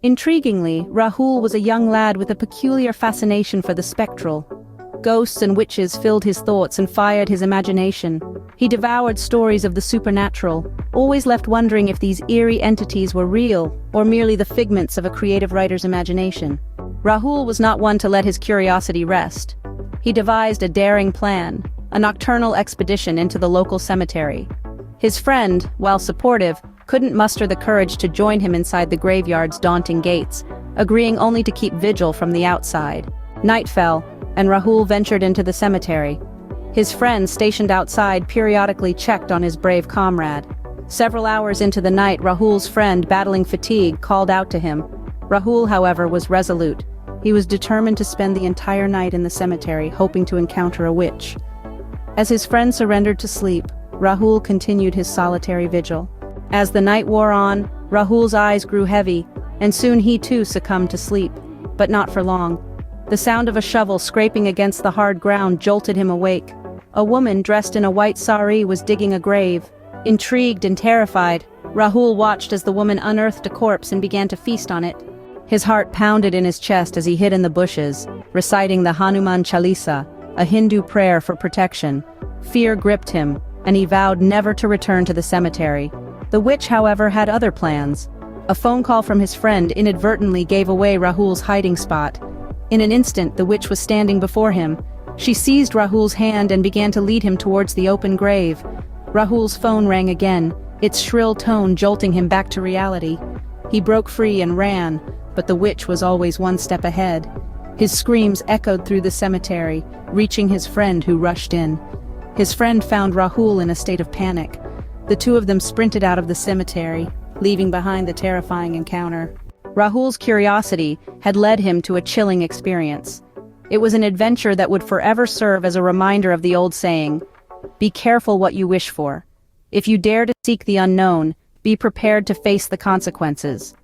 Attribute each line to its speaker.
Speaker 1: Intriguingly, Rahul was a young lad with a peculiar fascination for the spectral. Ghosts and witches filled his thoughts and fired his imagination. He devoured stories of the supernatural, always left wondering if these eerie entities were real or merely the figments of a creative writer's imagination. Rahul was not one to let his curiosity rest. He devised a daring plan, a nocturnal expedition into the local cemetery. His friend, while supportive, couldn't muster the courage to join him inside the graveyard's daunting gates, agreeing only to keep vigil from the outside. Night fell, and Rahul ventured into the cemetery. His friend stationed outside periodically checked on his brave comrade. Several hours into the night, Rahul's friend, battling fatigue, called out to him. Rahul, however, was resolute. He was determined to spend the entire night in the cemetery, hoping to encounter a witch. As his friend surrendered to sleep, Rahul continued his solitary vigil. As the night wore on, Rahul's eyes grew heavy, and soon he too succumbed to sleep, but not for long. The sound of a shovel scraping against the hard ground jolted him awake. A woman dressed in a white sari was digging a grave. Intrigued and terrified, Rahul watched as the woman unearthed a corpse and began to feast on it. His heart pounded in his chest as he hid in the bushes, reciting the Hanuman Chalisa, a Hindu prayer for protection. Fear gripped him, and he vowed never to return to the cemetery. The witch, however, had other plans. A phone call from his friend inadvertently gave away Rahul's hiding spot. In an instant, the witch was standing before him. She seized Rahul's hand and began to lead him towards the open grave. Rahul's phone rang again, its shrill tone jolting him back to reality. He broke free and ran, but the witch was always one step ahead. His screams echoed through the cemetery, reaching his friend who rushed in. His friend found Rahul in a state of panic. The two of them sprinted out of the cemetery, leaving behind the terrifying encounter. Rahul's curiosity had led him to a chilling experience. It was an adventure that would forever serve as a reminder of the old saying, "Be careful what you wish for. If you dare to seek the unknown, be prepared to face the consequences."